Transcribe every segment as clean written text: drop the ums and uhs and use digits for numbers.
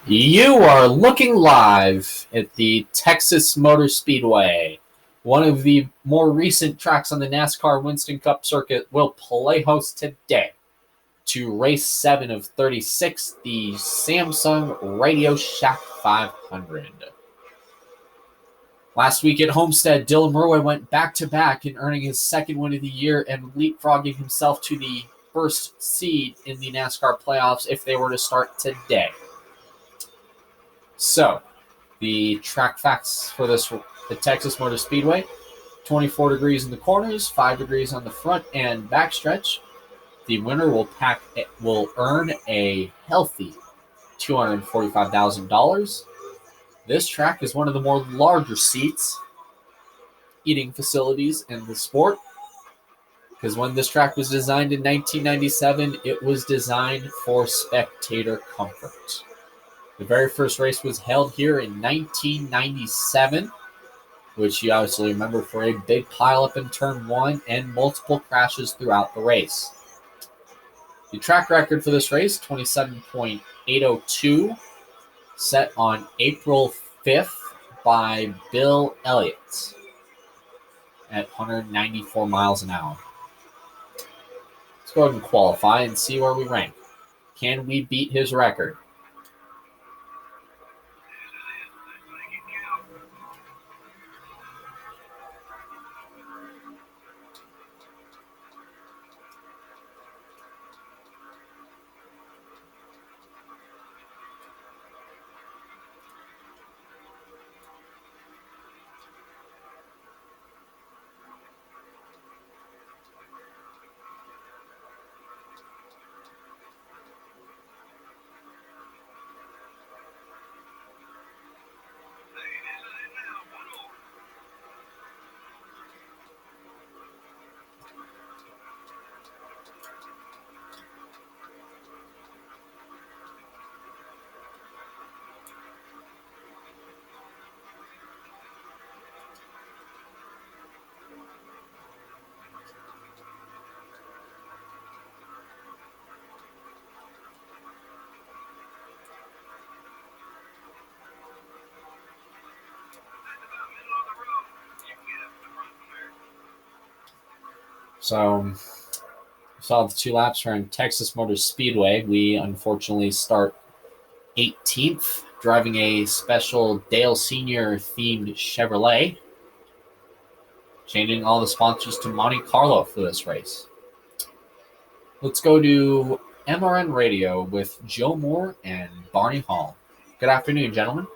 You are looking live at the Texas Motor Speedway. One of the more recent tracks on the NASCAR Winston Cup circuit will play host today to race 7 of 36, the Samsung Radioshack 500. Last week at Homestead, Dylan Murray went back-to-back in earning his second win of the year and leapfrogging himself to the first seed in the NASCAR playoffs if they were to start today. So, the track facts for the Texas Motor Speedway: 24 degrees in the corners, 5 degrees on the front and backstretch. The winner will earn a healthy $245,000. This track is one of the more larger seats eating facilities in the sport, because when this track was designed in 1997, it was designed for spectator comfort. The very first race was held here in 1997, which you obviously remember for a big pileup in Turn 1 and multiple crashes throughout the race. The track record for this race, 27.802, set on April 5th by Bill Elliott at 194 miles an hour. Let's go ahead and qualify and see where we rank. Can we beat his record? So, saw the 2 laps from Texas Motor Speedway. We unfortunately start 18th, driving a special Dale Sr. themed Chevrolet, changing all the sponsors to Monte Carlo for this race. Let's go to MRN Radio with Joe Moore and Barney Hall. Good afternoon, gentlemen.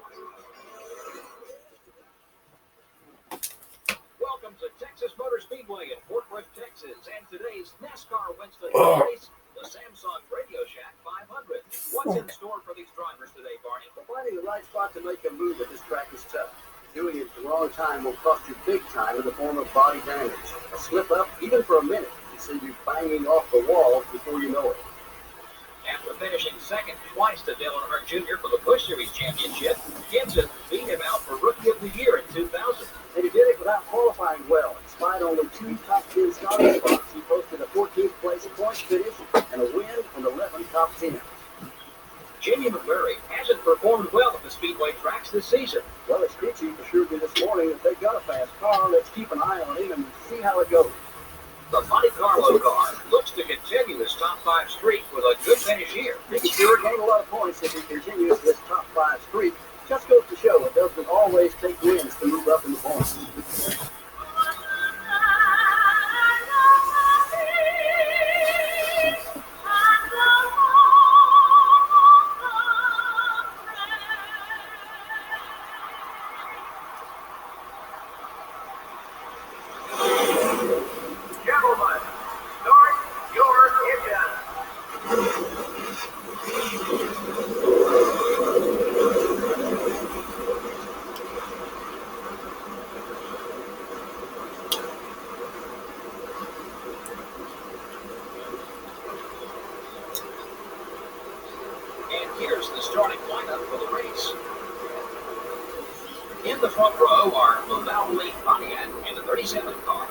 Welcome to Texas Motor Speedway in Fort Worth, Texas, and today's NASCAR Winston race, the Samsung Radioshack 500. What's in store for these drivers today, Barney? Well, finding the right spot to make a move at this track is tough. Doing it at the wrong time will cost you big time in the form of body damage. A slip up, even for a minute, can send you banging off the wall before you know it. After finishing second twice to Dale Earnhardt Jr. for the Busch Series Championship, Gibson beat him out for Rookie of the Year in 2000. And he did it without qualifying well. Despite only 2 top 10 starting spots, he posted a 14th place point finish and a win and 11 top 10. Jimmy McMurray hasn't performed well at the Speedway tracks this season. Well, his crew chief assured me this morning that they've got a fast car. Let's keep an eye on him and see how it goes. The Monte Carlo car looks to continue his top 5 streak with a good finish here. He can sure gain a lot of points if he continues this top 5 streak. Just goes to show it doesn't always take wins to move up in the points. Gentlemen, start your engine. And here's the starting lineup for the race. In the front row are the Valley Pontiac in the 37 car.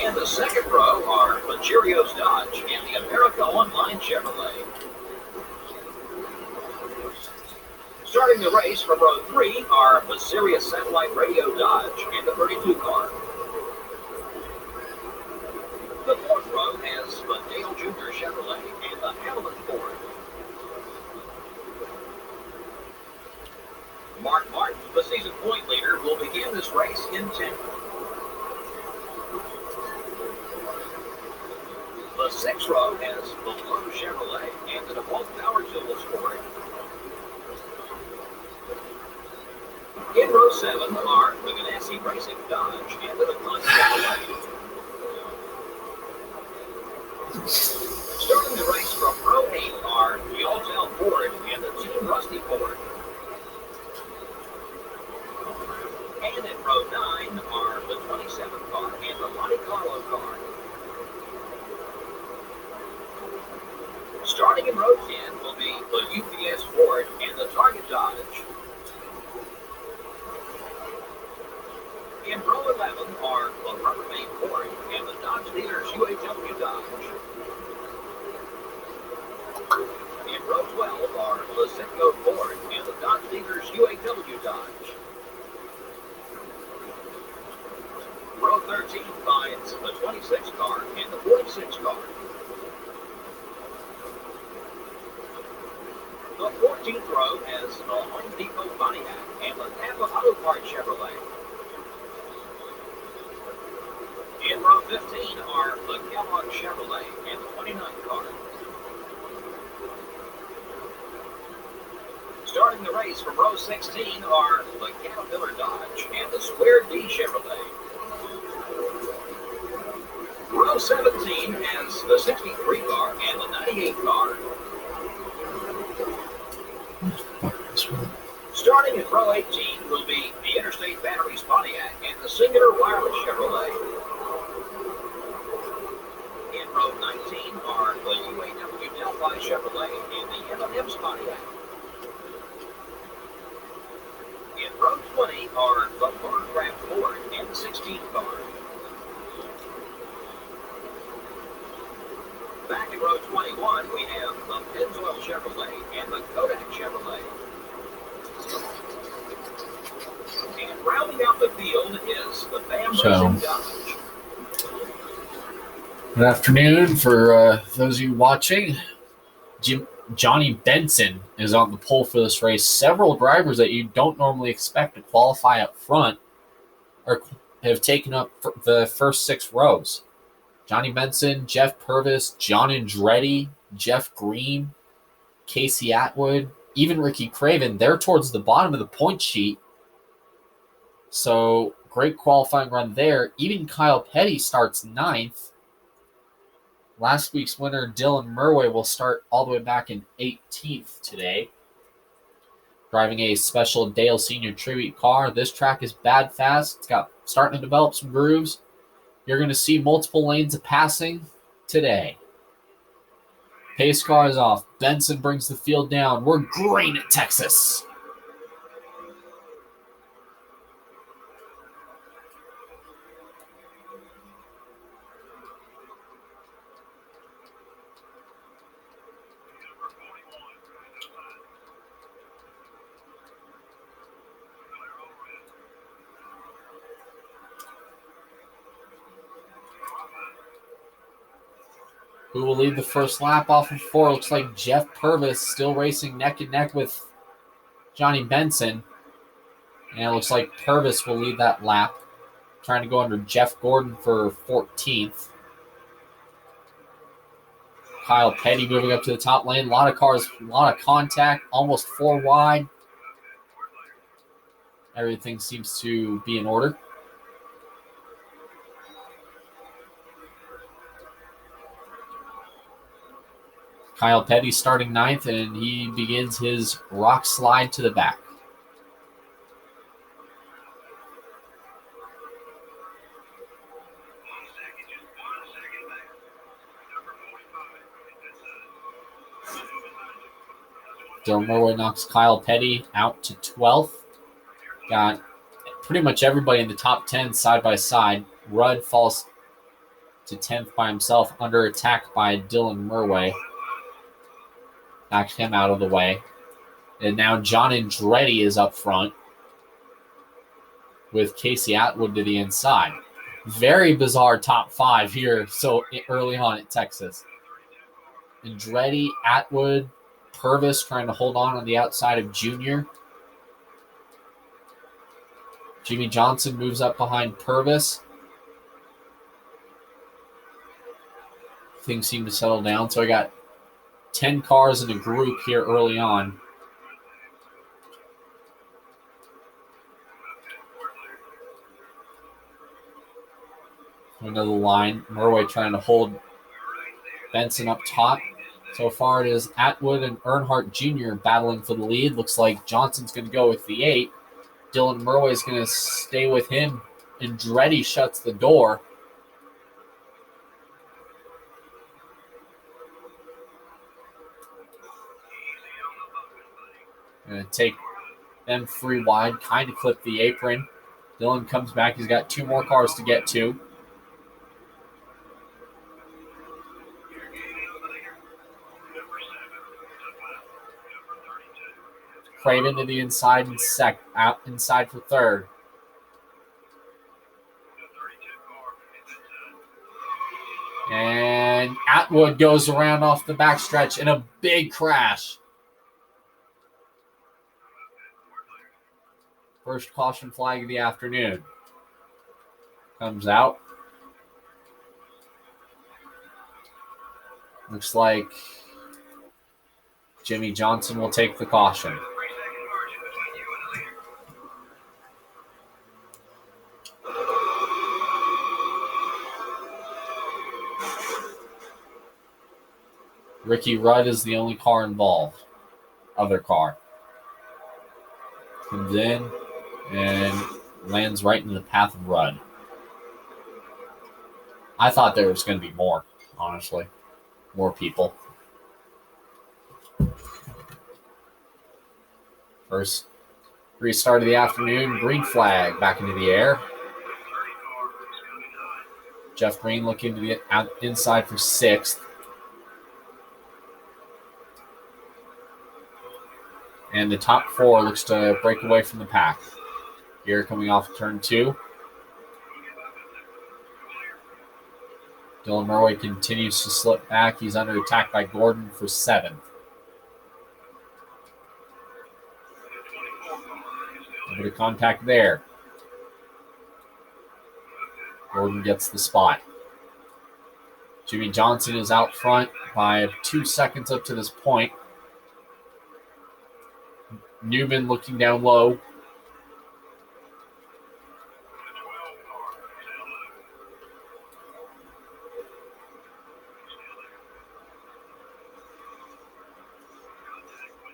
In the second row are the Cheerios Dodge and the America Online Chevrolet. Starting the race from row 3 are the Sirius Satellite Radio Dodge and the 32 car. The fourth row has the Dale Jr. Chevrolet and the Hamilton Ford. Mark Martin, the season point leader, will begin this race in 10th. The sixth row has the Blue Chevrolet and the DeWalt Power Tools Ford. In row 7 are the Ganassi Racing Dodge and the DeWalt Chevrolet. Starting the race from row 8 are the Alltel Ford and the Team Rusty Ford. And in row 9 are the 27 car and the Monte Carlo car. Starting in row 10 will be the UPS Ford and the Target Dodge. In row 11 are the Rubbermaid Ford and the Dodge Dealers UAW Dodge. In row 12 are the Citgo Ford and the Dodge Dealers UAW Dodge. Row 13 finds the 26 car and the 46 car. The 14th row has the Home Depot Pontiac and the Napa Auto Parts Chevrolet. In row 15 are the Kellogg Chevrolet and the 29 car. Starting the race from row 16 are the Caterpillar Dodge and the Square D Chevrolet. Row 17 has the 63 car and the 98 car. Starting at row 18 will be the Interstate Batteries Pontiac and the Singular Wireless Chevrolet. In row 19 are the UAW Delphi Chevrolet and the M&M's Pontiac. In row 20 are the Photograph Ford and the 16 car. Back in row 21, we have the Pennzoil Chevrolet and the Kodak Chevrolet. And rounding out the field is the BAM Racing Dodge. Good afternoon for those of you watching. Johnny Benson is on the pole for this race. Several drivers that you don't normally expect to qualify up front have taken up the first 6 rows. Johnny Benson, Jeff Purvis, John Andretti, Jeff Green, Casey Atwood, even Ricky Craven. They're towards the bottom of the point sheet. So great qualifying run there. Even Kyle Petty starts 9th. Last week's winner, Dylan Murway, will start all the way back in 18th today. Driving a special Dale Senior Tribute car. This track is bad fast. It's starting to develop some grooves. You're going to see multiple lanes of passing today. Pace car is off. Benson brings the field down. We're green at Texas. Who will lead the first lap off of 4? Looks like Jeff Purvis still racing neck and neck with Johnny Benson. And it looks like Purvis will lead that lap, trying to go under Jeff Gordon for 14th. Kyle Petty moving up to the top lane. A lot of cars, a lot of contact, almost 4 wide. Everything seems to be in order. Kyle Petty starting 9th, and he begins his rock slide to the back. Dylan Murway knocks Kyle Petty out to 12th. Got pretty much everybody in the top 10 side by side. Rudd falls to 10th by himself, under attack by Dylan Murway. Knocked him out of the way. And now John Andretti is up front with Casey Atwood to the inside. Very bizarre top 5 here so early on at Texas. Andretti, Atwood, Purvis trying to hold on the outside of Junior. Jimmy Johnson moves up behind Purvis. Things seem to settle down. So I got 10 cars in a group here early on. Another line. Murway trying to hold Benson up top. So far it is Atwood and Earnhardt Jr. battling for the lead. Looks like Johnson's going to go with the 8. Dylan Murway is going to stay with him. Andretti shuts the door. Going to take them free wide, kind of clip the apron. Dylan comes back. He's got 2 more cars to get to. Craven to the inside and out inside for 3rd. And Atwood goes around off the backstretch in a big crash. First caution flag of the afternoon. Comes out. Looks like Jimmy Johnson will take the caution. Ricky Rudd is the only car involved. Other car. Comes in and lands right in the path of Rudd. I thought there was going to be more, honestly. More people. First restart of the afternoon. Green flag back into the air. Jeff Green looking to the inside for 6th. And the top 4 looks to break away from the pack. Here coming off turn 2. Dylan Murway continues to slip back. He's under attack by Gordon for 7th. A bit of contact there. Gordon gets the spot. Jimmy Johnson is out front by 2 seconds up to this point. Newman looking down low.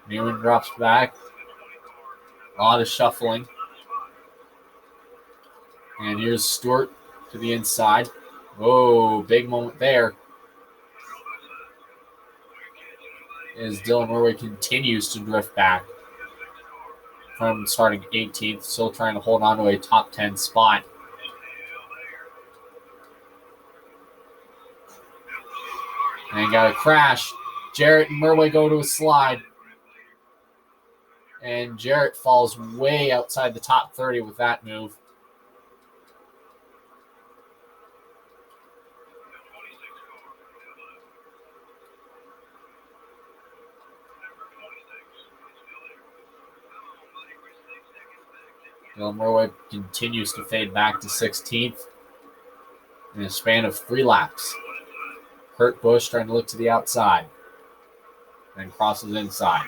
Newman drops back. A lot of shuffling. And here's Stewart to the inside. Whoa, big moment there. As Dylan Murway continues to drift back from starting 18th, still trying to hold on to a top 10 spot. And got a crash. Jarrett and Murway go to a slide. And Jarrett falls way outside the top 30 with that move. Dylan Murway continues to fade back to 16th in a span of 3 laps. Kurt Busch trying to look to the outside. Then crosses inside.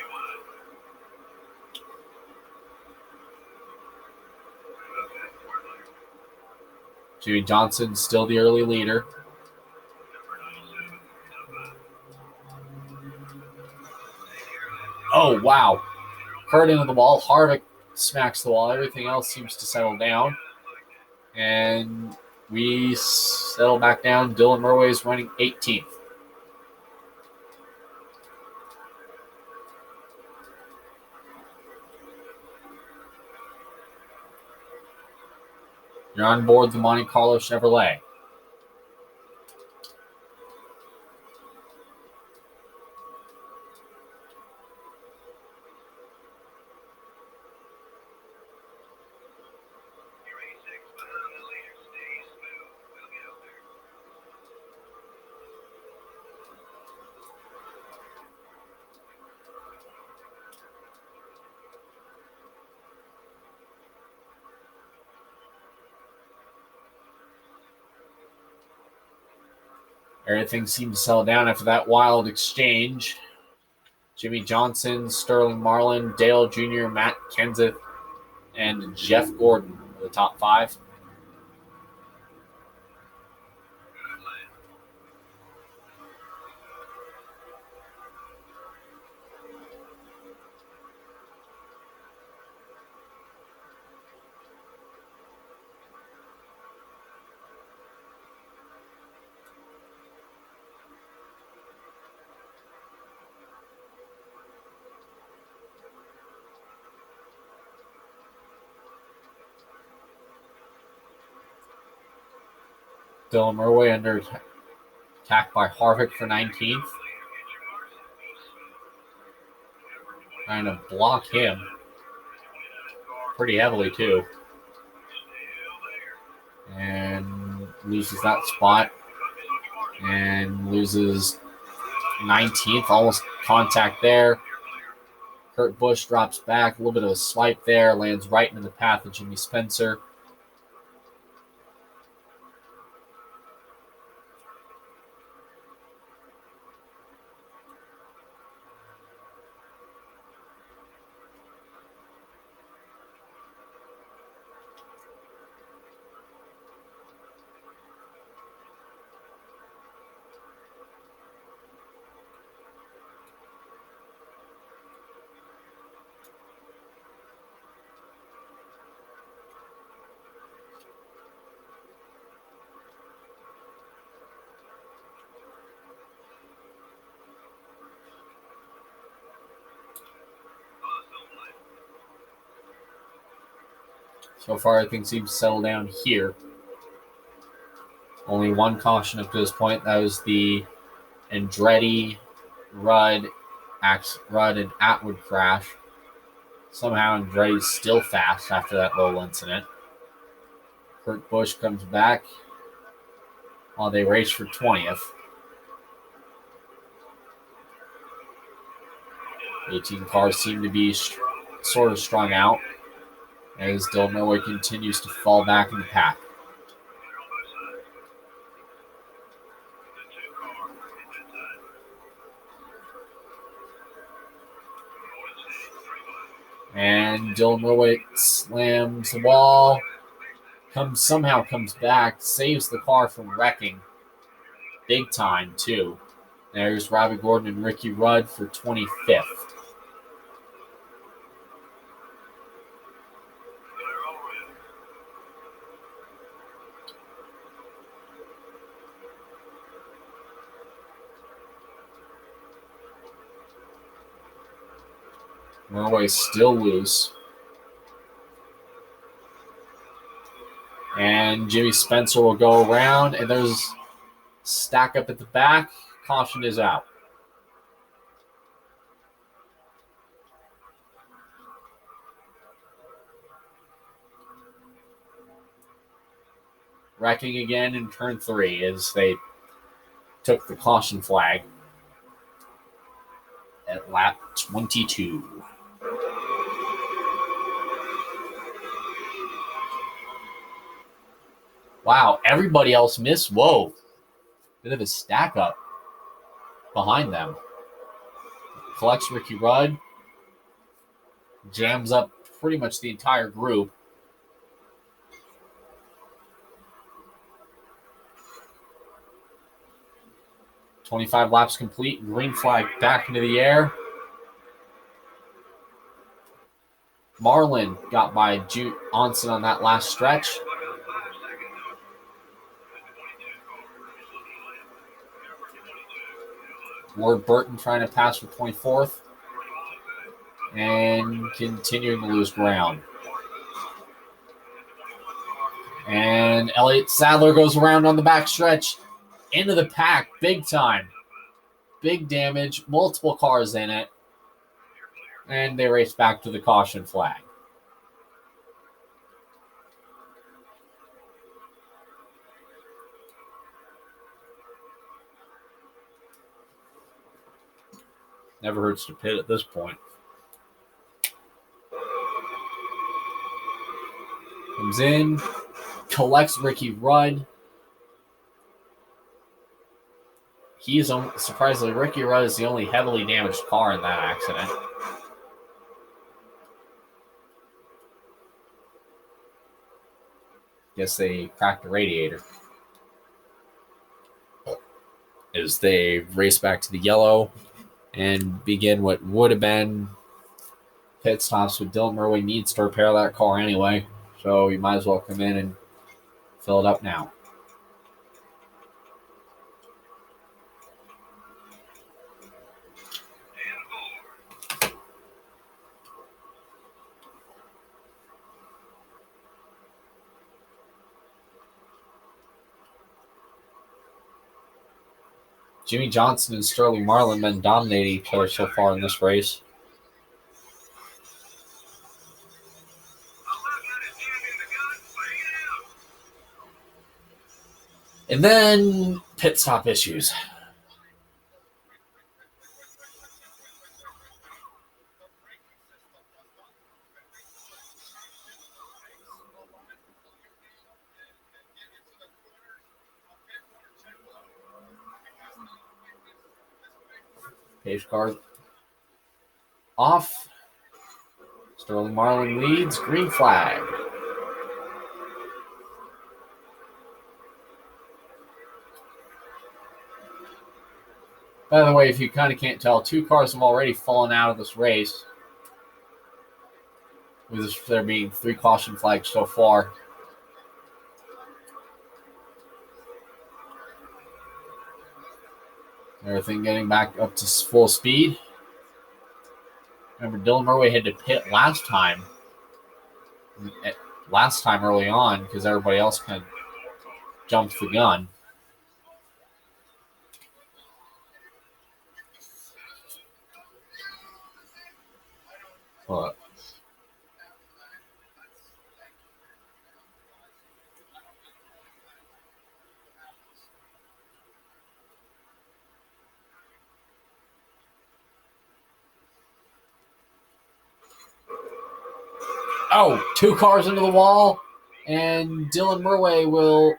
Jimmy Johnson still the early leader. Oh, wow. Kurt into the wall. Harvick smacks the wall. Everything else seems to settle down. And we settle back down. Dylan Murway is running 18th. You're on board the Monte Carlo Chevrolet. Everything seemed to settle down after that wild exchange. Jimmy Johnson, Sterling Marlin, Dale Jr., Matt Kenseth, and Jeff Gordon are the top 5. Dylan Murway under attack by Harvick for 19th. Trying to block him pretty heavily, too. And loses that spot. And loses 19th. Almost contact there. Kurt Busch drops back. A little bit of a swipe there. Lands right into the path of Jimmy Spencer. So far, everything seems to settle down here. Only one caution up to this point. That was the Andretti, Rudd, and Atwood crash. Somehow Andretti's still fast after that little incident. Kurt Busch comes back while they race for 20th. 18 cars seem to be sort of strung out as Dylan Murway continues to fall back in the pack. And Dylan Murway slams the wall, somehow comes back, saves the car from wrecking. Big time, too. There's Robbie Gordon and Ricky Rudd for 25th. Murway still loose. And Jimmy Spencer will go around, and there's stack up at the back. Caution is out. Wrecking again in turn 3 as they took the caution flag at lap 22. Wow, everybody else missed. Whoa. Bit of a stack up behind them. Collects Ricky Rudd. Jams up pretty much the entire group. .25 laps complete. Green flag back into the air. Marlin got by Onsen on that last stretch. Ward Burton trying to pass for 24th. And continuing to lose ground. And Elliott Sadler goes around on the backstretch. Into the pack, big time. Big damage, multiple cars in it. And they race back to the caution flag. Never hurts to pit at this point. Comes in, collects Ricky Rudd. Surprisingly, Ricky Rudd is the only heavily damaged car in that accident. Guess they cracked the radiator. As they race back to the yellow and begin what would have been pit stops, with Dylan Murray needs to repair that car anyway, so you might as well come in and fill it up now. Jimmy Johnson and Sterling Marlin been dominating each other so far in this race. And then pit stop issues. Pace car off. Sterling Marlin leads. Green flag. By the way, if you kind of can't tell, 2 cars have already fallen out of this race, with there being 3 caution flags so far. Everything getting back up to full speed. Remember, Dylan Murray had to pit last time early on, because everybody else kind of jumped the gun. But oh, 2 cars into the wall, and Dylan Murray will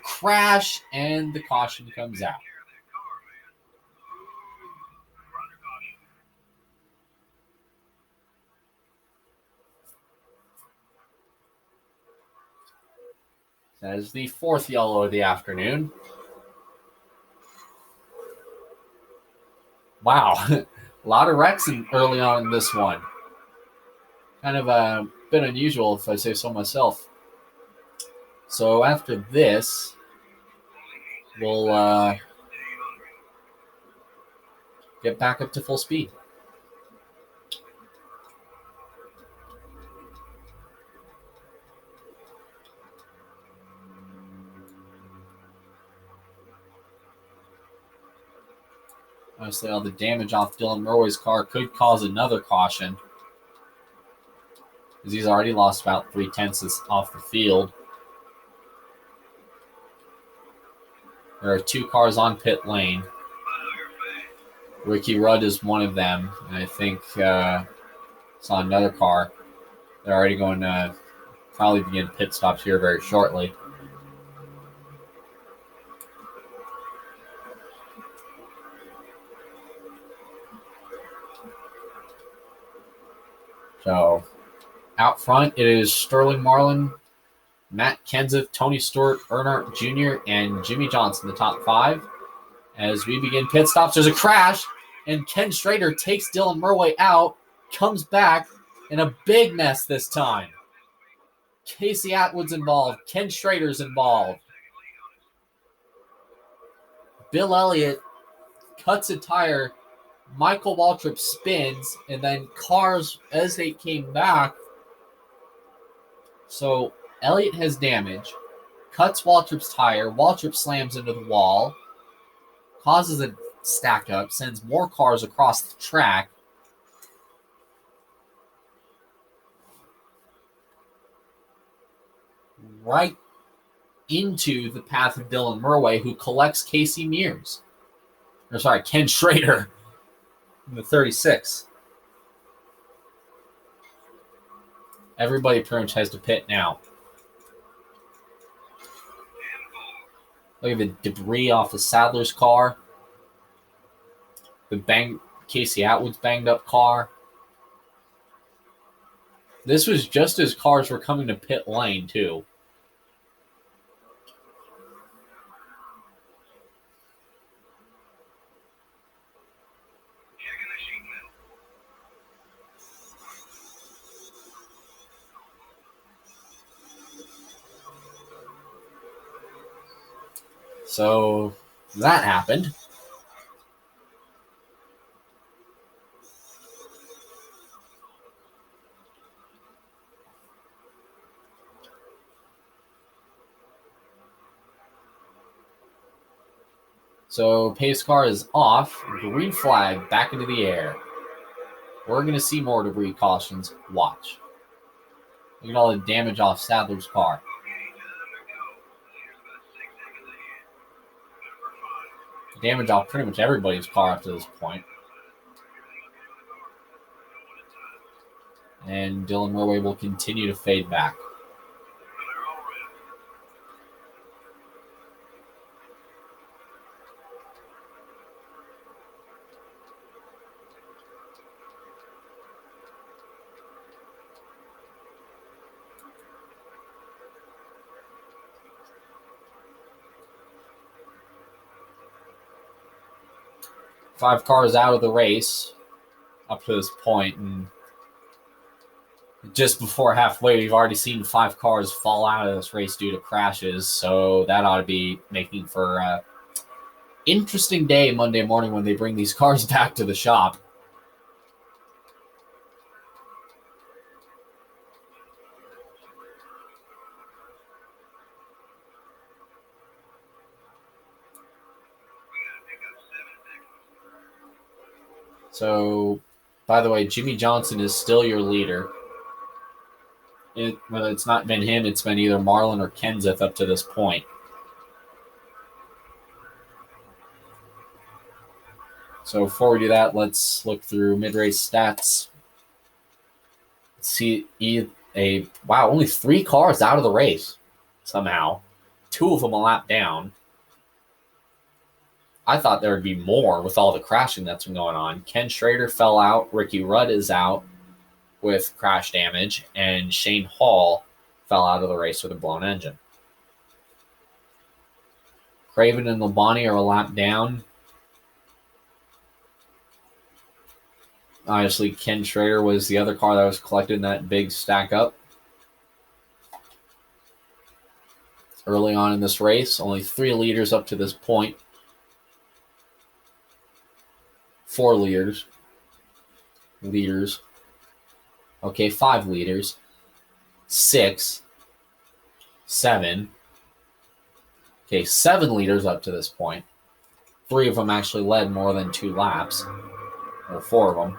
crash, and the caution comes out. That is the 4th yellow of the afternoon. Wow, a lot of wrecks early on in this one. Kind of a bit unusual, if I say so myself. So after this, we'll get back up to full speed. Obviously, all the damage off Dylan Murray's car could cause another caution, because he's already lost about 3/10 off the field. There are 2 cars on pit lane. Ricky Rudd is one of them, and I think saw another car. They're already going to probably begin pit stops here very shortly. So, out front, it is Sterling Marlin, Matt Kenseth, Tony Stewart, Earnhardt Jr., and Jimmy Johnson, the top 5. As we begin pit stops, there's a crash, and Ken Schrader takes Dylan Murray out, comes back, in a big mess this time. Casey Atwood's involved. Ken Schrader's involved. Bill Elliott cuts a tire. Michael Waltrip spins, and then cars, as they came back. So Elliott has damage, cuts Waltrip's tire. Waltrip slams into the wall, causes a stack up, sends more cars across the track. Right into the path of Dylan Murray, who collects Ken Schrader in the 36. Everybody pretty much has to pit now. Look at the debris off the Sadler's car. Casey Atwood's banged up car. This was just as cars were coming to pit lane, too. So that happened. So pace car is off. Green flag back into the air. We're going to see more debris cautions. Watch. Look at all the damage off Sadler's car. Damage off pretty much everybody's car up to this point. And Dylan Murray will continue to fade back. Five cars out of the race up to this point, and just before halfway, we've already seen 5 cars fall out of this race due to crashes, so that ought to be making for an interesting day Monday morning when they bring these cars back to the shop. So, by the way, Jimmy Johnson is still your leader. Whether it's not been him, it's been either Marlon or Kenseth up to this point. So before we do that, let's look through mid-race stats. Let's see only 3 cars out of the race somehow. 2 of them a lap down. I thought there would be more with all the crashing that's been going on. Ken Schrader fell out. Ricky Rudd is out with crash damage. And Shane Hall fell out of the race with a blown engine. Craven and Labonte are a lap down. Obviously, Ken Schrader was the other car that was collected in that big stack up. Early on in this race, only 3 leaders up to this point. 4 leaders. Okay, 5 leaders. 6. 7. Okay, 7 leaders up to this point. 3 of them actually led more than 2 laps. Or 4 of them.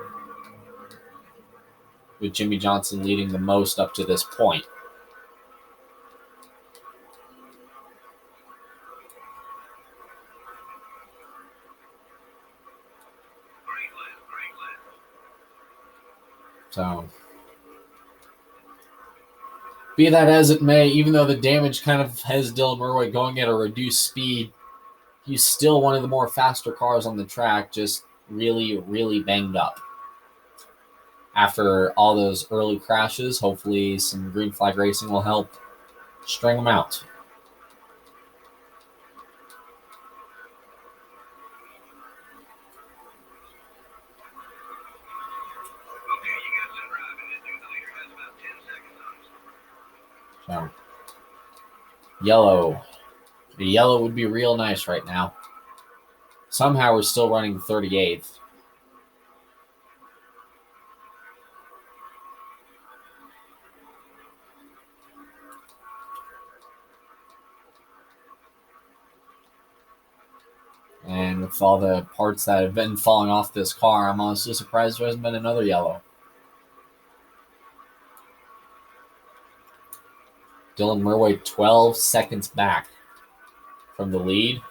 With Jimmy Johnson leading the most up to this point. So, be that as it may, even though the damage kind of has Dylan Murray going at a reduced speed, he's still one of the more faster cars on the track, just really, really banged up. After all those early crashes, hopefully some green flag racing will help string them out. So, yellow. The yellow would be real nice right now. Somehow we're still running 38th. And with all the parts that have been falling off this car, I'm honestly surprised there hasn't been another yellow. Dylan Murray 12 seconds back from the lead.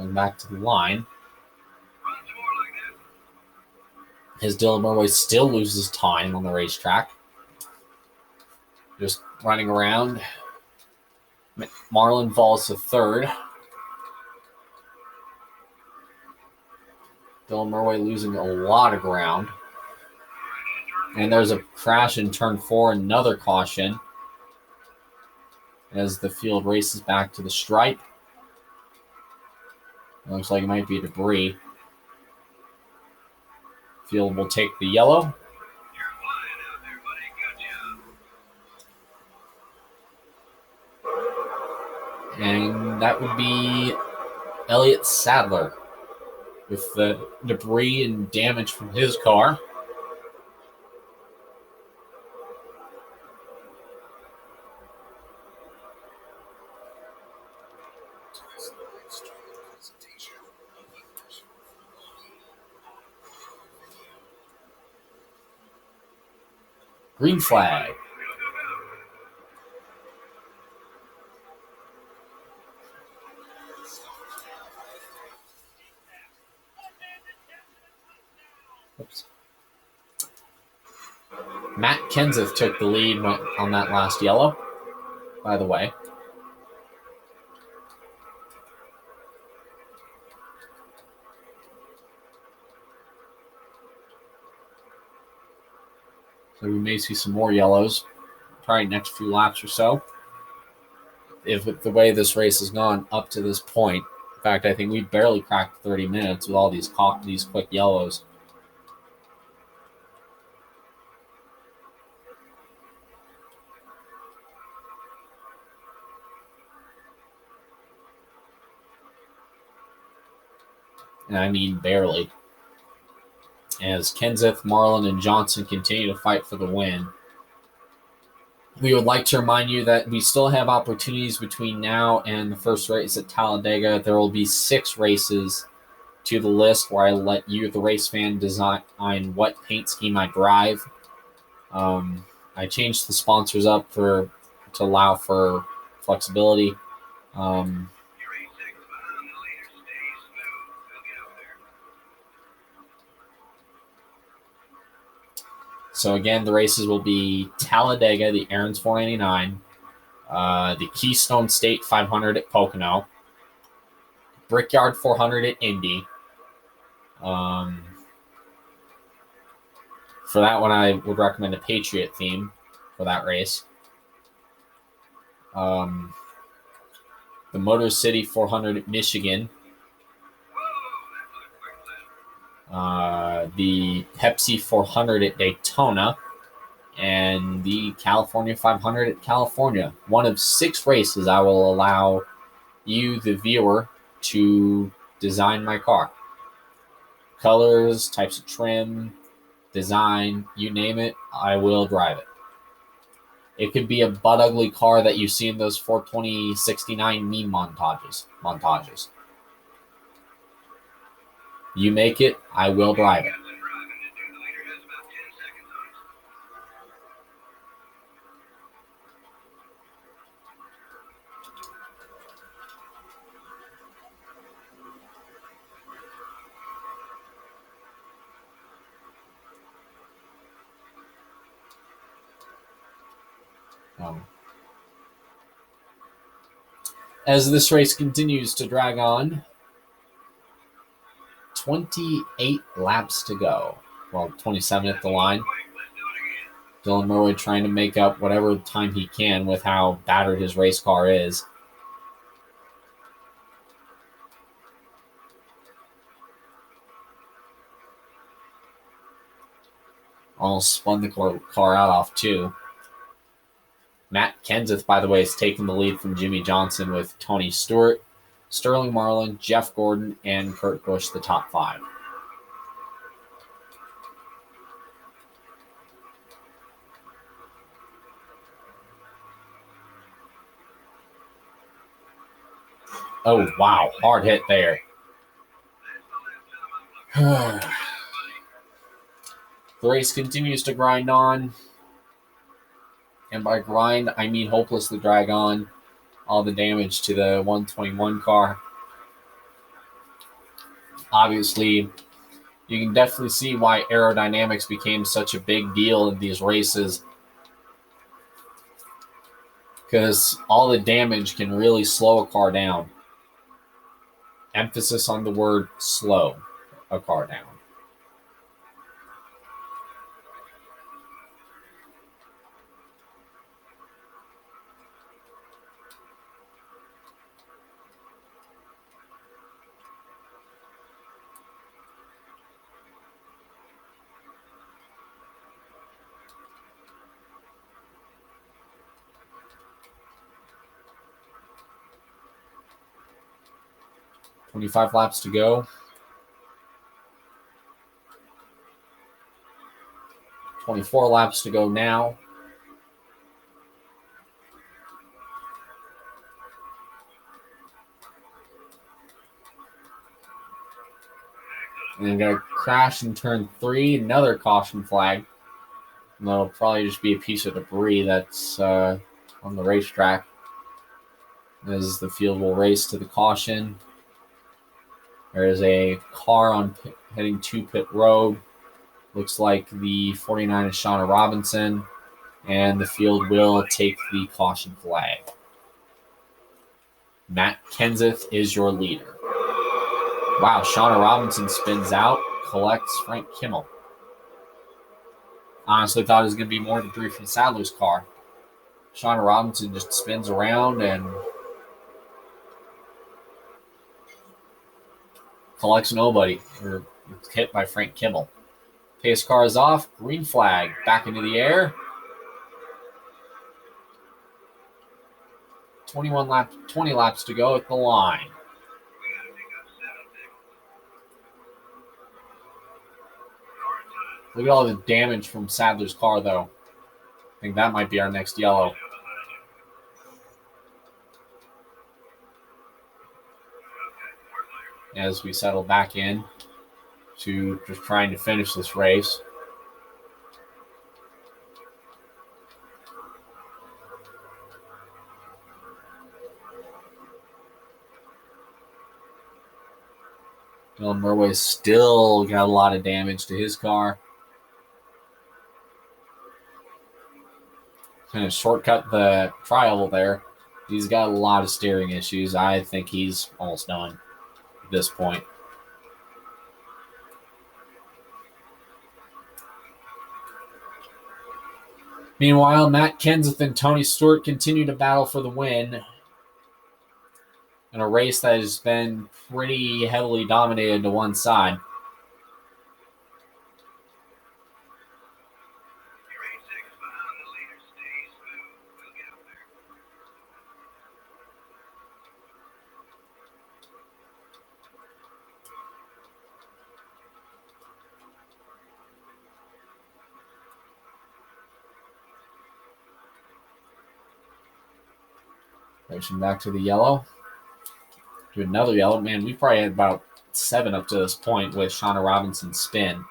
Going back to the line. As Dylan Murray still loses time on the racetrack. Just running around. Marlin falls to third. Dylan Murray losing a lot of ground. And there's a crash in turn 4, another caution. As the field races back to the stripe. It looks like it might be debris. Field will take the yellow. And that would be Elliott Sadler with the debris and damage from his car. Green flag. Oops. Matt Kenseth took the lead on that last yellow, by the way. So we may see some more yellows, probably next few laps or so. If with the way this race has gone up to this point, in fact, I think we barely cracked 30 minutes with all these quick yellows. And I mean barely. As Kenseth, Marlin, and Johnson continue to fight for the win. We would like to remind you that we still have opportunities between now and the first race at Talladega. There will be 6 races to the list where I let you, the race fan, design what paint scheme I drive. I changed the sponsors up to allow for flexibility. So again, the races will be Talladega, the Aaron's 499, the Keystone State 500 at Pocono, Brickyard 400 at Indy. For that one, I would recommend a Patriot theme for that race. The Motor City 400 at Michigan. The Pepsi 400 at Daytona, and the California 500 at California. One of 6 races I will allow you, the viewer, to design my car. Colors, types of trim, design, you name it, I will drive it. It could be a butt ugly car that you see in those 42069 meme montages. You make it, I will drive it. As this race continues to drag on, 28 laps to go. Well, 27 at the line. Dylan Murray trying to make up whatever time he can with how battered his race car is. Almost spun the car out off too. Matt Kenseth, by the way, is taking the lead from Jimmy Johnson with Tony Stewart, Sterling Marlin, Jeff Gordon, and Kurt Busch, the top 5. Oh, wow. Hard hit there. The race continues to grind on. And by grind, I mean hopelessly drag on. All the damage to the 121 car. Obviously, you can definitely see why aerodynamics became such a big deal in these races, because all the damage can really slow a car down. Emphasis on the word slow a car down. "25 laps to go. 24 laps to go now. And then got a crash in turn 3, another caution flag. And that'll probably just be a piece of debris that's on the racetrack, as the field will race to the caution. There is a car heading to pit road. Looks like the 49 is Shauna Robinson, and the field will take the caution flag. Matt Kenseth is your leader. Wow, Shauna Robinson spins out, collects Frank Kimmel. Honestly thought it was going to be more debris from Sadler's car. Shauna Robinson just spins around and collects nobody, or it's hit by Frank Kimmel. Pace car is off, green flag, back into the air. 20 laps to go at the line. Look at all the damage from Sadler's car, though. I think that might be our next yellow. As we settle back in to just trying to finish this race. Dylan Murway's still got a lot of damage to his car. Kind of shortcut the trial there. He's got a lot of steering issues. I think he's almost done at this point. Meanwhile, Matt Kenseth and Tony Stewart continue to battle for the win in a race that has been pretty heavily dominated to one side. Racing back to the yellow. To another yellow. Man, we probably had about 7 up to this point with Shauna Robinson's spin.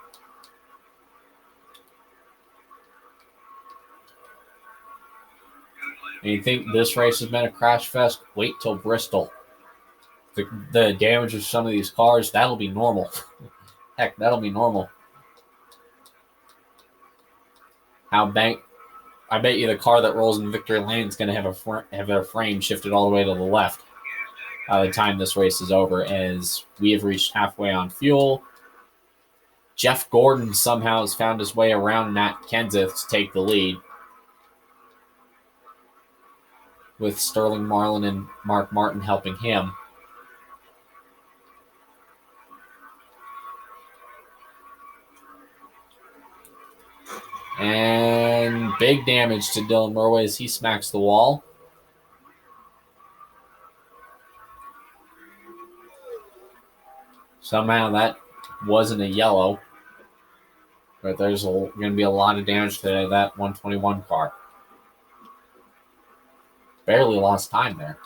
And you think this race has been a crash fest? Wait till Bristol. The damage of some of these cars, that'll be normal. Heck, that'll be normal. I bet you the car that rolls in victory lane is going to have their frame shifted all the way to the left by the time this race is over, as we have reached halfway on fuel. Jeff Gordon somehow has found his way around Matt Kenseth to take the lead, with Sterling Marlin and Mark Martin helping him. And big damage to Dylan Murway as he smacks the wall. Somehow that wasn't a yellow, but there's going to be a lot of damage to that 121 car. Barely lost time there.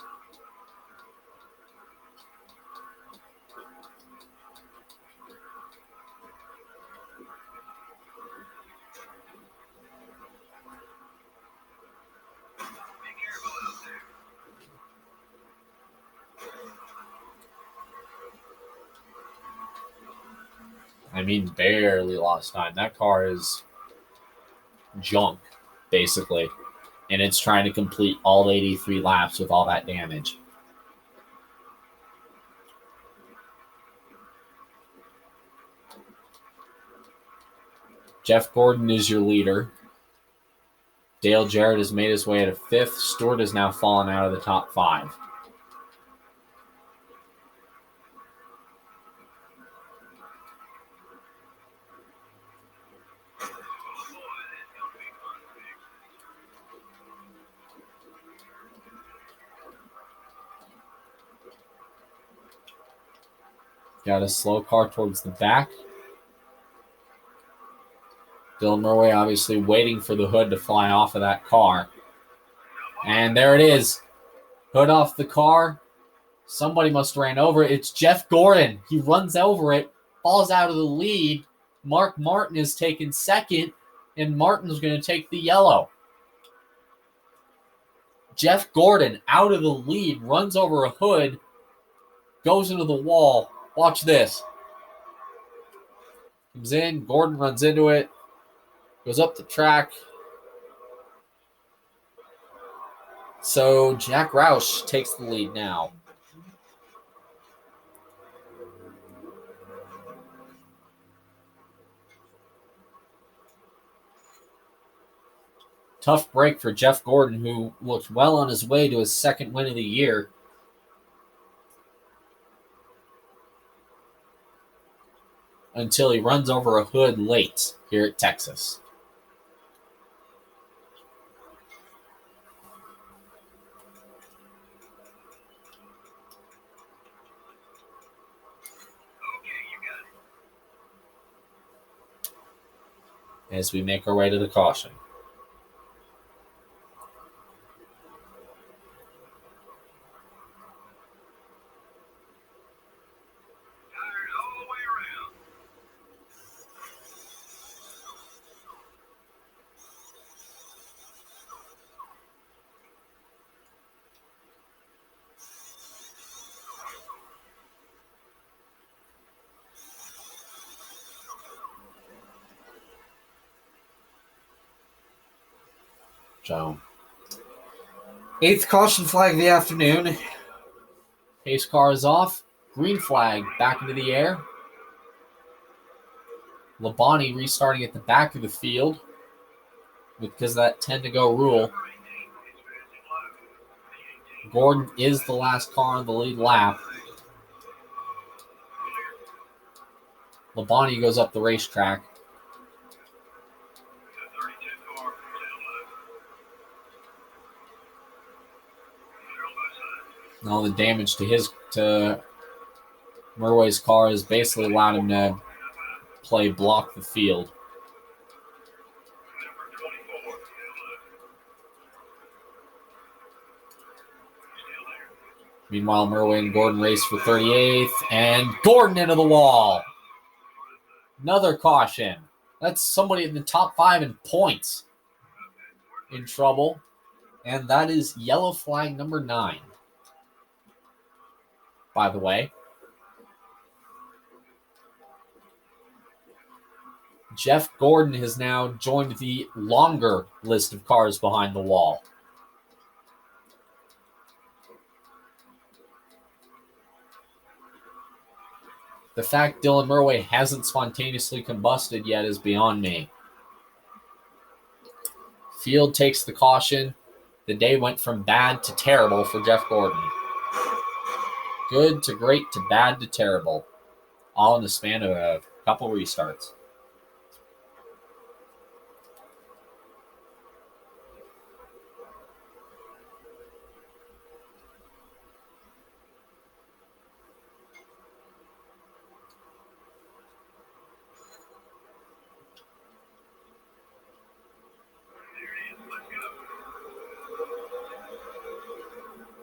I mean, barely lost time. That car is junk, basically. And it's trying to complete all 83 laps with all that damage. Jeff Gordon is your leader. Dale Jarrett has made his way to 5th. Stewart has now fallen out of the top 5. Got a slow car towards the back. Dylan Murray obviously waiting for the hood to fly off of that car. And there it is. Hood off the car. Somebody must have ran over it. It's Jeff Gordon. He runs over it, falls out of the lead. Mark Martin is taken 2nd, and Martin's going to take the yellow. Jeff Gordon out of the lead, runs over a hood, goes into the wall. Watch this. Comes in, Gordon runs into it, goes up the track. So Jack Roush takes the lead now. Tough break for Jeff Gordon, who looked well on his way to his 2nd win of the year. Until he runs over a hood late here at Texas. As we make our way to the caution. So, 8th caution flag of the afternoon. Pace car is off. Green flag back into the air. Labonte restarting at the back of the field because of that 10 to go rule. Gordon is the last car on the lead lap. Labonte goes up the racetrack. And all the damage to Murway's car has basically allowed him to play block the field. Meanwhile, Murway and Gordon race for 38th, and Gordon into the wall. Another caution. That's somebody in the top 5 in points in trouble, and that is yellow flag number 9. By the way, Jeff Gordon has now joined the longer list of cars behind the wall. The fact Dylan Murway hasn't spontaneously combusted yet is beyond me. Field takes the caution. The day went from bad to terrible for Jeff Gordon. Good to great to bad to terrible. All in the span of a couple restarts.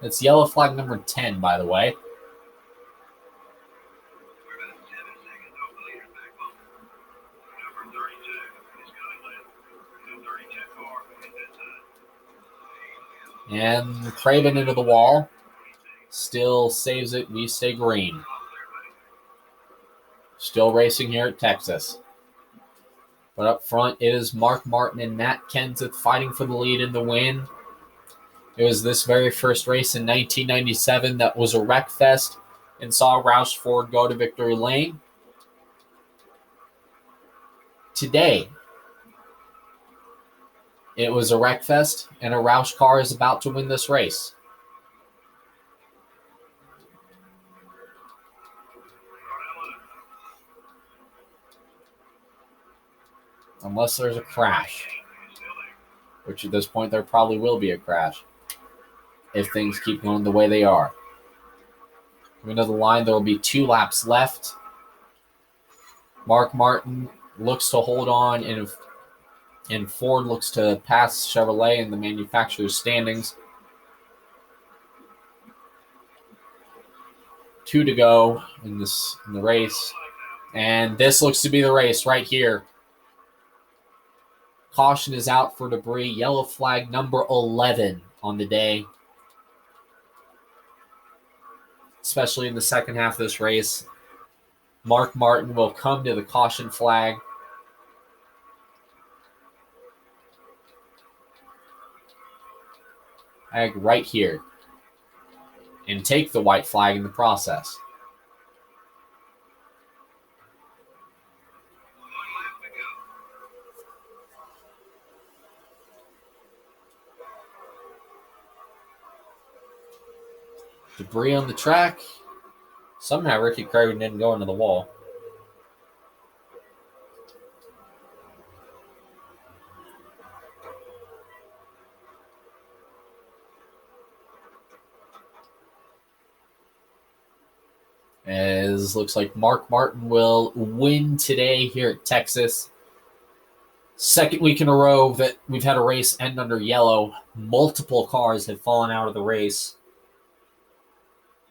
It's yellow flag number 10, by the way. And Craven into the wall. Still saves it. We stay green. Still racing here at Texas. But up front is Mark Martin and Matt Kenseth fighting for the lead in the win. It was this very first race in 1997 that was a wreck fest and saw Roush Ford go to victory lane. Today, it was a wreck fest, and a Roush car is about to win this race. Unless there's a crash, which at this point there probably will be a crash if things keep going the way they are. Coming to the line, there will be 2 laps left. Mark Martin looks to hold on, and Ford looks to pass Chevrolet in the manufacturer's standings. 2 to go in the race, and this looks to be the race right here. Caution is out for debris. Yellow flag number 11 on the day. Especially in the second half of this race. Mark Martin will come to the caution flag. Right here. And take the white flag in the process. Debris on the track. Somehow Ricky Craven didn't go into the wall. As looks like Mark Martin will win today here at Texas. Second week in a row that we've had a race end under yellow. Multiple cars have fallen out of the race.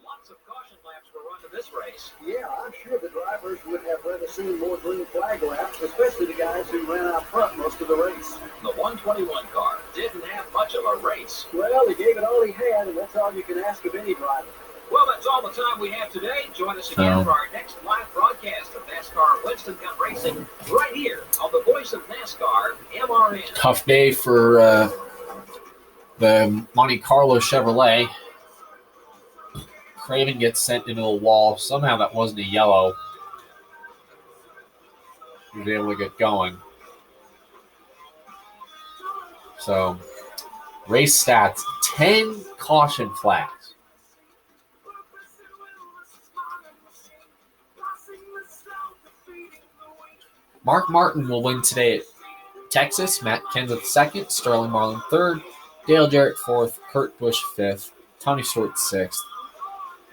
Lots of caution laps were run to this race. Yeah, I'm sure the drivers would have rather seen more green flag laps, especially the guys who ran out front most of the race. The 121 car didn't have much of a race. Well, he gave it all he had, and that's all you can ask of any driver. Well, that's all the time we have today. Join us again for our next live broadcast of NASCAR Winston Cup Racing right here on the voice of NASCAR, MRN. Tough day for the Monte Carlo Chevrolet. Craven gets sent into a wall. Somehow that wasn't a yellow. He was able to get going. So, race stats, 10 caution flags. Mark Martin will win today at Texas. Matt Kenseth second, Sterling Marlin third, Dale Jarrett fourth, Kurt Busch fifth, Tony Stewart sixth,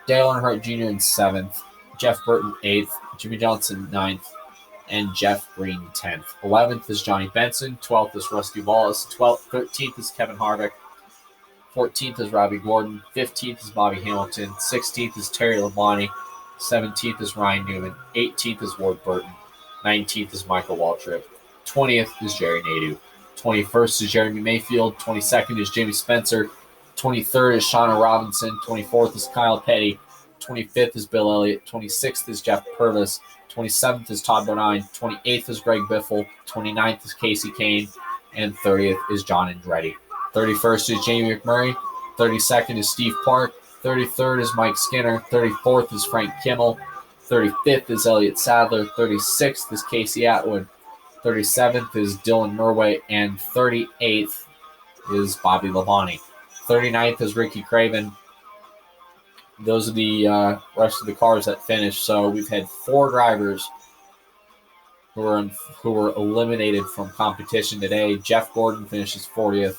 Dale Earnhardt Jr. in seventh, Jeff Burton eighth, Jimmy Johnson ninth, and Jeff Green 10th. 11th is Johnny Benson, 12th is Rusty Wallace, 13th is Kevin Harvick, 14th is Robbie Gordon, 15th is Bobby Hamilton, 16th is Terry Labonte, 17th is Ryan Newman, 18th is Ward Burton, 19th is Michael Waltrip, 20th is Jerry Nadeau, 21st is Jeremy Mayfield, 22nd is Jamie Spencer, 23rd is Shauna Robinson, 24th is Kyle Petty, 25th is Bill Elliott, 26th is Jeff Purvis, 27th is Todd Bodine, 28th is Greg Biffle, 29th is Casey Kane, and 30th is John Andretti. 31st is Jamie McMurray, 32nd is Steve Park, 33rd is Mike Skinner, 34th is Frank Kimmel, 35th is Elliott Sadler, 36th is Casey Atwood, 37th is Dylan Murway, and 38th is Bobby Labonte. 39th is Ricky Craven. Those are the rest of the cars that finished. So we've had 4 drivers who were eliminated from competition today. Jeff Gordon finishes 40th,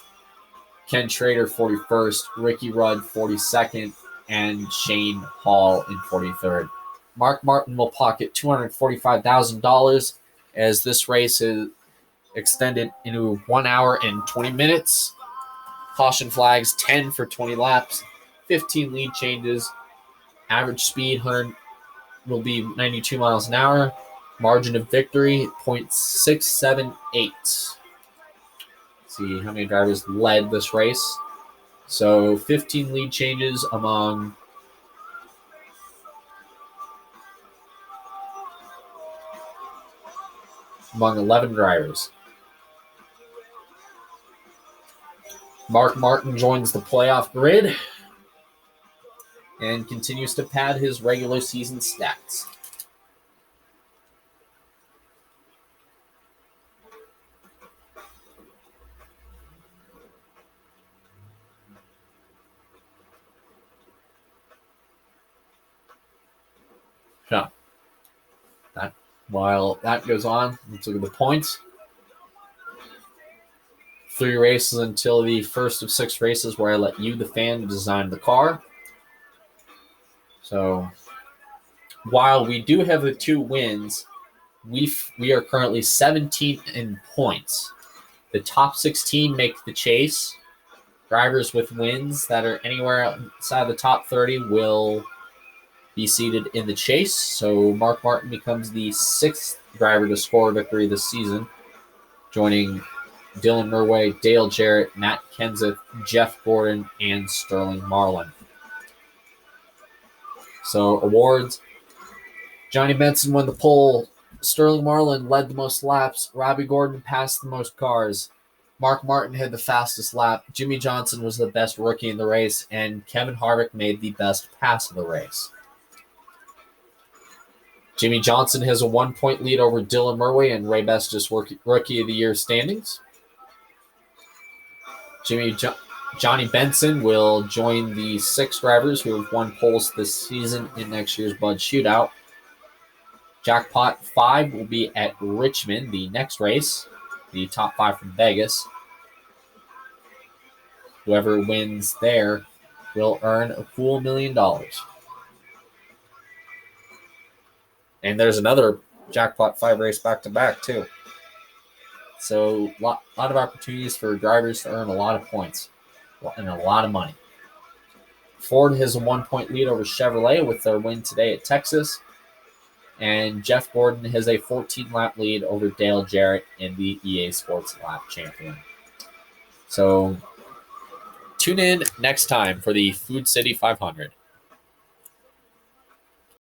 Ken Schrader 41st, Ricky Rudd 42nd, and Shane Hall in 43rd. Mark Martin will pocket $245,000 as this race is extended into 1 hour and 20 minutes. Caution flags, 10 for 20 laps, 15 lead changes. Average speed will be 92 miles an hour. Margin of victory, 0.678. Let's see how many drivers led this race. So 15 lead changes among among 11 drivers. Mark Martin joins the playoff grid and continues to pad his regular season stats. So, while that goes on, let's look at the points. 3 races until the first of 6 races where I let you, the fan, design the car. So, while we do have the 2 wins, we are currently 17th in points. The top 16 make the chase. Drivers with wins that are anywhere outside the top 30 will be seated in the chase. So Mark Martin becomes the 6th driver to score a victory this season, joining Dylan Murway, Dale Jarrett, Matt Kenseth, Jeff Gordon, and Sterling Marlin. So awards. Johnny Benson won the pole. Sterling Marlin led the most laps. Robbie Gordon passed the most cars. Mark Martin had the fastest lap. Jimmy Johnson was the best rookie in the race, and Kevin Harvick made the best pass of the race. Jimmy Johnson has a 1-point lead over Dylan Murway and Ray Best's Rookie of the Year standings. Johnny Benson will join the 6 drivers who have won poles this season in next year's Bud Shootout. Jackpot 5 will be at Richmond, the next race, the top 5 from Vegas. Whoever wins there will earn a cool $1 million. And there's another Jackpot 5 race back-to-back, too. So a lot of opportunities for drivers to earn a lot of points and a lot of money. Ford has a 1-point lead over Chevrolet with their win today at Texas. And Jeff Gordon has a 14-lap lead over Dale Jarrett in the EA Sports Lap Champion. So tune in next time for the Food City 500.